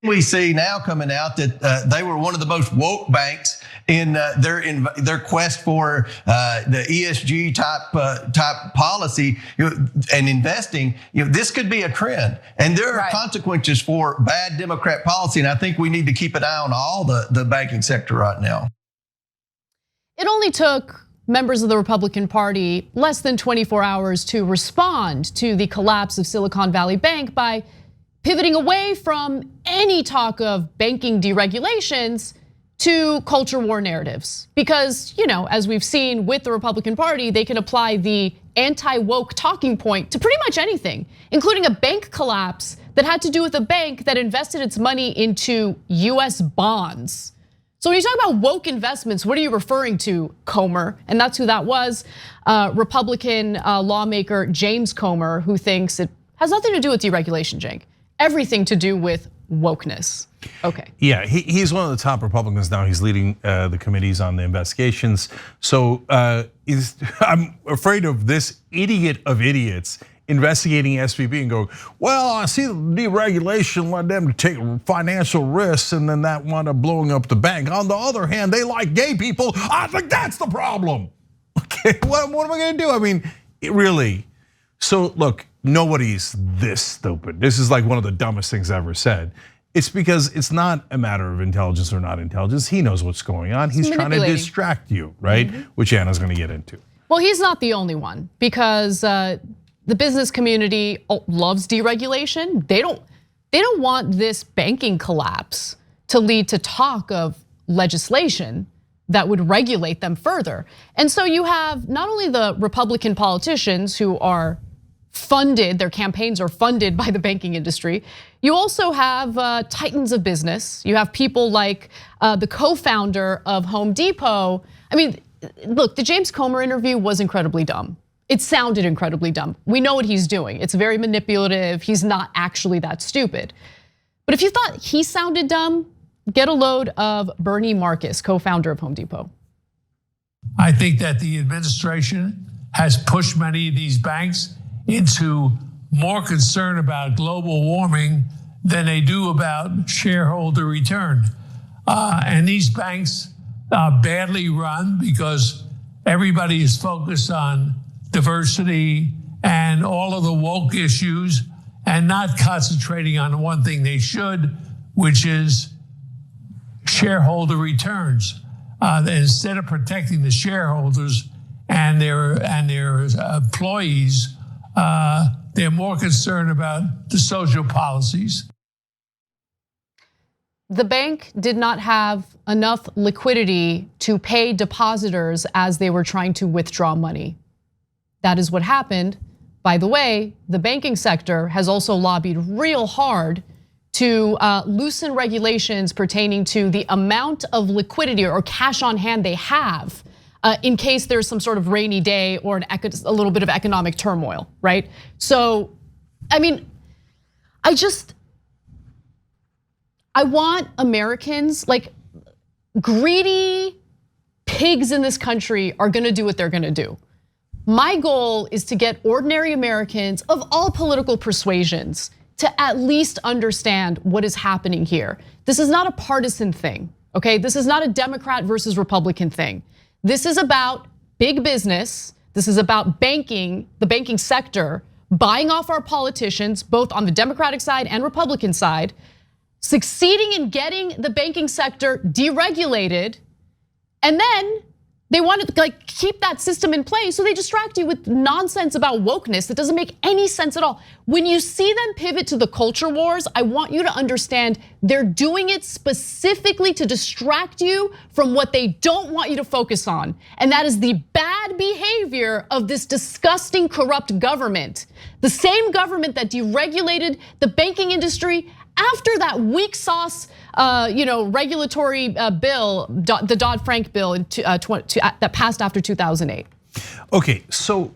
We see now coming out that they were one of the most woke banks in their quest for the ESG type policy and investing. This could be a trend, and there are consequences for bad Democrat policy. And I think we need to keep an eye on all the banking sector right now. It only took members of the Republican Party less than 24 hours to respond to the collapse of Silicon Valley Bank by pivoting away from any talk of banking deregulations to culture war narratives. Because, as we've seen with the Republican Party, they can apply the anti-woke talking point to pretty much anything, including a bank collapse that had to do with a bank that invested its money into US bonds. So when you talk about woke investments, what are you referring to, Comer? And that's who that was, Republican lawmaker James Comer, who thinks it has nothing to do with deregulation, Cenk. Everything to do with wokeness. Okay. Yeah, he's one of the top Republicans now. He's leading the committees on the investigations. So I'm afraid of this idiot of idiots investigating SVB and going, well, I see the deregulation led them to take financial risks and then that wound up blowing up the bank. On the other hand, they like gay people. I think that's the problem. Okay, what am I gonna do? I mean, really. So look, nobody's this stupid. This is like one of the dumbest things ever said. It's because it's not a matter of intelligence or not intelligence. He knows what's going on. He's trying to distract you, right? Which Anna's gonna get into. Well, he's not the only one, because the business community loves deregulation. They don't want this banking collapse to lead to talk of legislation that would regulate them further. And so you have not only the Republican politicians who are funded, their campaigns are funded by the banking industry. You also have titans of business. You have people like the co-founder of Home Depot. I mean, look, the James Comer interview was incredibly dumb. It sounded incredibly dumb. We know what he's doing. It's very manipulative. He's not actually that stupid. But if you thought he sounded dumb, get a load of Bernie Marcus, co-founder of Home Depot. I think that the administration has pushed many of these banks into more concern about global warming than they do about shareholder return. And these banks are badly run because everybody is focused on diversity and all of the woke issues and not concentrating on one thing they should, which is shareholder returns. Instead of protecting the shareholders and their employees, they're more concerned about the social policies. The bank did not have enough liquidity to pay depositors as they were trying to withdraw money. That is what happened. By the way, the banking sector has also lobbied real hard to loosen regulations pertaining to the amount of liquidity or cash on hand they have in case there's some sort of rainy day or a little bit of economic turmoil, right? So, I mean, I want Americans, like greedy pigs in this country are gonna do what they're gonna do. My goal is to get ordinary Americans of all political persuasions to at least understand what is happening here. This is not a partisan thing, okay? This is not a Democrat versus Republican thing. This is about big business. This is about banking, the banking sector, buying off our politicians, both on the Democratic side and Republican side, succeeding in getting the banking sector deregulated, and then they want to keep that system in place, so they distract you with nonsense about wokeness that doesn't make any sense at all. When you see them pivot to the culture wars, I want you to understand they're doing it specifically to distract you from what they don't want you to focus on. And that is the bad behavior of this disgusting, corrupt government. The same government that deregulated the banking industry after that weak sauce regulatory bill, the Dodd-Frank bill that passed after 2008. Okay, so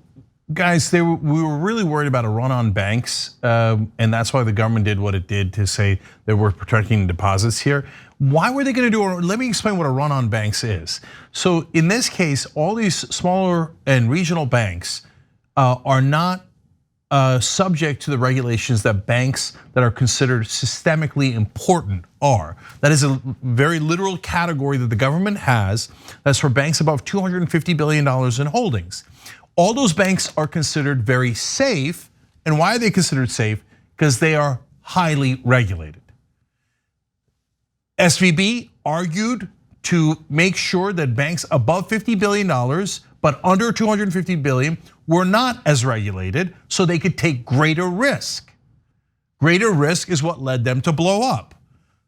guys, we were really worried about a run on banks, and that's why the government did what it did to say that we're protecting deposits here. Why were they gonna do it? Let me explain what a run on banks is. So in this case, all these smaller and regional banks are not subject to the regulations that banks that are considered systemically important are. That is a very literal category that the government has. That's for banks above $250 billion in holdings. All those banks are considered very safe. And why are they considered safe? Because they are highly regulated. SVB argued to make sure that banks above $50 billion, but under $250 billion, were not as regulated, so they could take greater risk. Greater risk is what led them to blow up.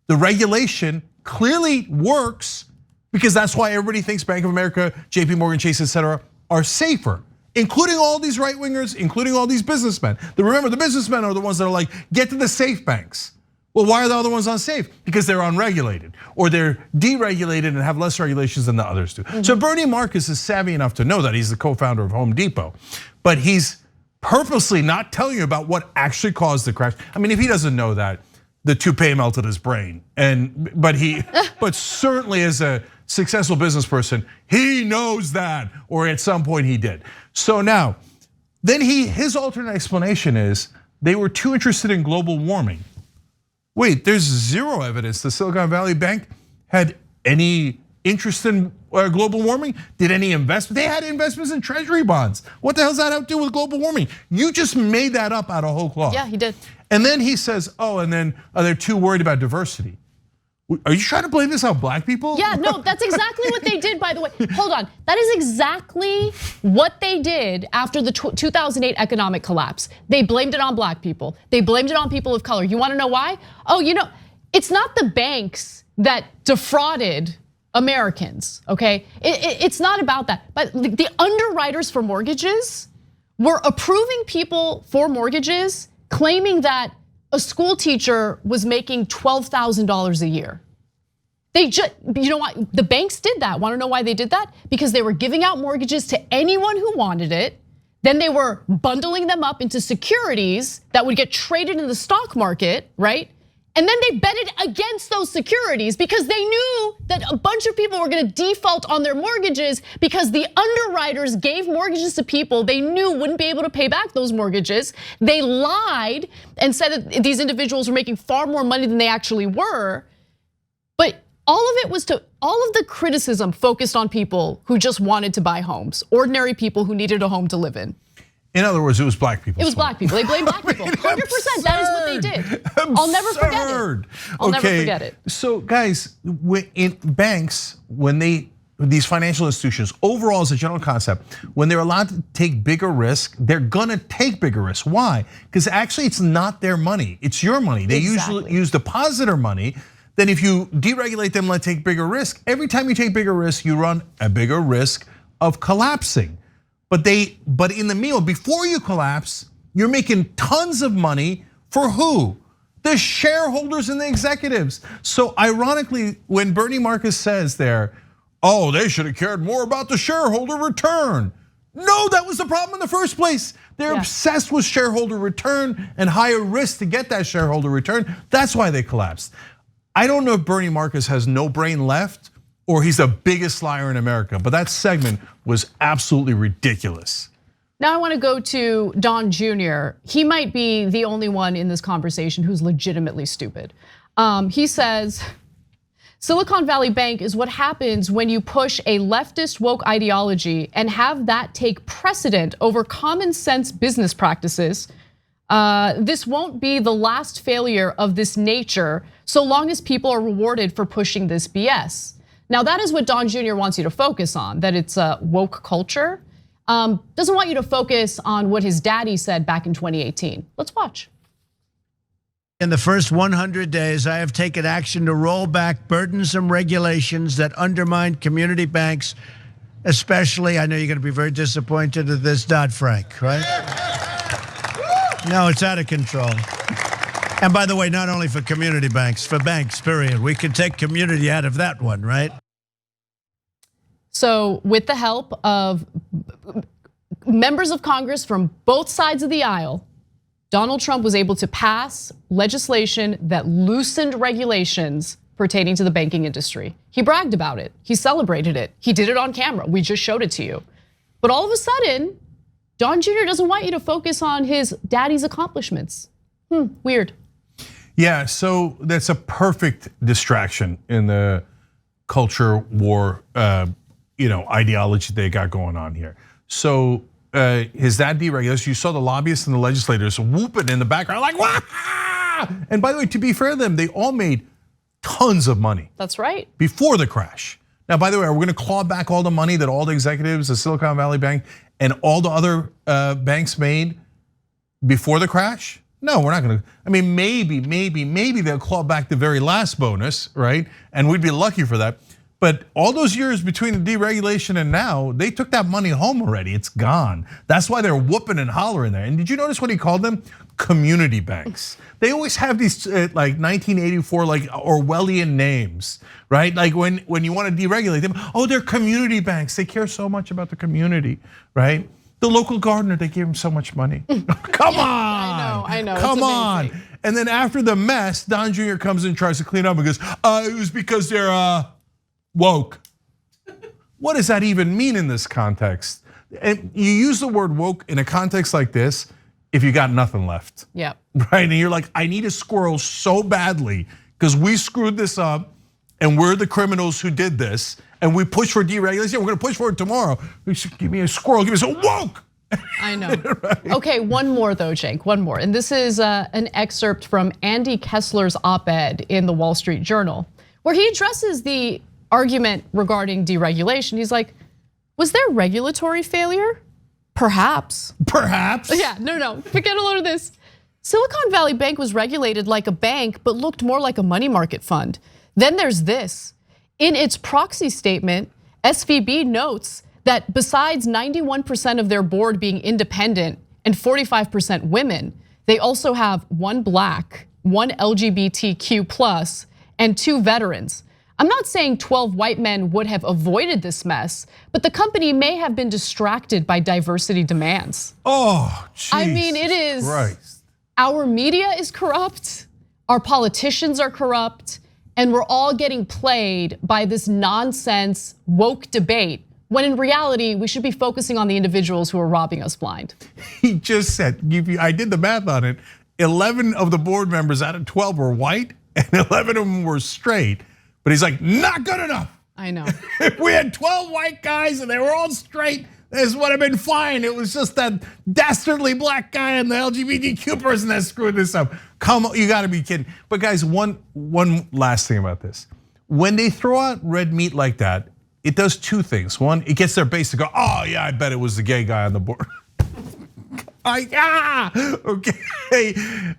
The regulation clearly works because that's why everybody thinks Bank of America, JP Morgan Chase, et cetera, are safer, including all these right wingers, including all these businessmen. Remember, the businessmen are the ones that are like, get to the safe banks. Well, why are the other ones unsafe? Because they're unregulated, or they're deregulated and have less regulations than the others do. So Bernie Marcus is savvy enough to know that. He's the co-founder of Home Depot, but he's purposely not telling you about what actually caused the crash. I mean, if he doesn't know that, the toupee melted his brain. But certainly as a successful business person, he knows that, or at some point he did. So now, then his alternate explanation is they were too interested in global warming. Wait, there's zero evidence the Silicon Valley Bank had any interest in global warming? Did any investment? They had investments in treasury bonds. What the hell does that have to do with global warming? You just made that up out of whole cloth. Yeah, he did. And then he says, and then they're too worried about diversity. Are you trying to blame this on black people? Yeah, no, that's exactly what they did, by the way. Hold on, that is exactly what they did after the 2008 economic collapse. They blamed it on black people. They blamed it on people of color. You wanna know why? It's not the banks that defrauded Americans, okay? It's not about that, but the underwriters for mortgages were approving people for mortgages, claiming that a school teacher was making $12,000 a year. You know what? The banks did that. Want to know why they did that? Because they were giving out mortgages to anyone who wanted it. Then they were bundling them up into securities that would get traded in the stock market, right? And then they betted against those securities because they knew that a bunch of people were gonna default on their mortgages because the underwriters gave mortgages to people they knew wouldn't be able to pay back those mortgages. They lied and said that these individuals were making far more money than they actually were. But all of the criticism focused on people who just wanted to buy homes, ordinary people who needed a home to live in. In other words, it was black people. It was black people. They blamed black people. 100%. That is what they did. I'll never forget it. I'll never forget it. So, guys, in banks, these financial institutions, overall as a general concept, when they're allowed to take bigger risk, they're gonna take bigger risk. Why? Because actually, it's not their money; it's your money. They usually use depositor money. Then, if you deregulate them, let take bigger risk. Every time you take bigger risk, you run a bigger risk of collapsing. But in the meanwhile, before you collapse, you're making tons of money for who? The shareholders and the executives. So ironically, when Bernie Marcus says there, they should have cared more about the shareholder return. No, that was the problem in the first place. They're obsessed with shareholder return and higher risk to get that shareholder return. That's why they collapsed. I don't know if Bernie Marcus has no brain left or he's the biggest liar in America, but that segment was absolutely ridiculous. Now I want to go to Don Jr. He might be the only one in this conversation who's legitimately stupid. He says, Silicon Valley Bank is what happens when you push a leftist woke ideology and have that take precedent over common sense business practices. This won't be the last failure of this nature so long as people are rewarded for pushing this BS. Now that is what Don Jr. wants you to focus on, that it's a woke culture. Doesn't want you to focus on what his daddy said back in 2018. Let's watch. In the first 100 days, I have taken action to roll back burdensome regulations that undermine community banks, especially, I know you're gonna be very disappointed at this, Dodd-Frank, right? No, it's out of control. And by the way, not only for community banks, for banks, period. We could take community out of that one, right? So with the help of members of Congress from both sides of the aisle, Donald Trump was able to pass legislation that loosened regulations pertaining to the banking industry. He bragged about it, he celebrated it, he did it on camera, we just showed it to you. But all of a sudden, Don Jr. doesn't want you to focus on his daddy's accomplishments. Weird. Yeah, so that's a perfect distraction in the culture war, ideology they got going on here. So his dad deregulates. You saw the lobbyists and the legislators whooping in the background like, wah! And by the way, to be fair to them, they all made tons of money. That's right. Before the crash. Now, by the way, are we going to claw back all the money that all the executives, the Silicon Valley Bank, and all the other banks made before the crash? No, we're not going to. I mean, maybe they'll claw back the very last bonus, right? And we'd be lucky for that. But all those years between the deregulation and now, they took that money home already. It's gone. That's why they're whooping and hollering there. And did you notice what he called them? Community banks. They always have these like 1984 like Orwellian names, right? Like when you want to deregulate them, oh, they're community banks. They care so much about the community, right? The local gardener, they gave him so much money. Come on. I know. Come on. And then after the mess, Don Jr. comes in and tries to clean up and goes, it was because they're woke. What does that even mean in this context? And you use the word woke in a context like this if you got nothing left. Yeah. Right, and you're like, I need a squirrel so badly because we screwed this up and we're the criminals who did this and we push for deregulation. We're gonna push for it tomorrow. Give me a squirrel, give me some woke. I know. Right. Okay, one more though, Cenk, one more. And this is an excerpt from Andy Kessler's op-ed in the Wall Street Journal, where he addresses the argument regarding deregulation. He's like, was there regulatory failure? Perhaps. Perhaps. Yeah, no, forget a load of this. Silicon Valley Bank was regulated like a bank, but looked more like a money market fund. Then there's this. In its proxy statement, SVB notes that besides 91% of their board being independent and 45% women, they also have 1 Black, 1 LGBTQ+, and 2 veterans. I'm not saying 12 white men would have avoided this mess, but the company may have been distracted by diversity demands. Oh, Jesus I mean, it is. Christ. Our media is corrupt, our politicians are corrupt, and we're all getting played by this nonsense woke debate, when in reality, we should be focusing on the individuals who are robbing us blind. He just said, I did the math on it, 11 of the board members out of 12 were white and 11 of them were straight. But he's like, not good enough. I know. If we had 12 white guys and they were all straight, this would have been fine. It was just that dastardly black guy and the LGBTQ person that screwed this up. Come on, you gotta be kidding. But guys, one last thing about this. When they throw out red meat like that, it does 2 things. One, it gets their base to go, oh yeah, I bet it was the gay guy on the board. Okay,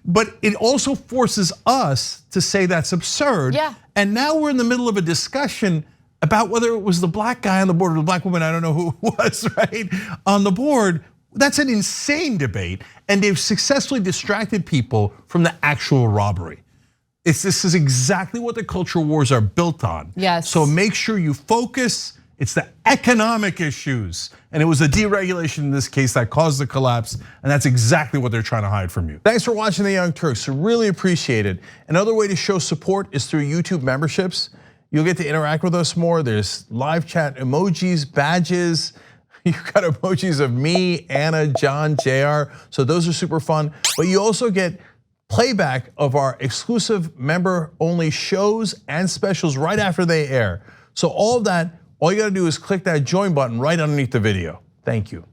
but it also forces us to say that's absurd. Yeah. And now we're in the middle of a discussion about whether it was the black guy on the board or the black woman, I don't know who it was, right, on the board. That's an insane debate, and they've successfully distracted people from the actual robbery. This is exactly what the culture wars are built on. Yes. So make sure you focus. It's the economic issues. And it was the deregulation in this case that caused the collapse. And that's exactly what they're trying to hide from you. Thanks for watching The Young Turks, really appreciate it. Another way to show support is through YouTube memberships. You'll get to interact with us more. There's live chat emojis, badges. You've got emojis of me, Anna, John, JR. So those are super fun. But you also get playback of our exclusive member-only shows and specials right after they air. So all of that, all you gotta do is click that join button right underneath the video. Thank you.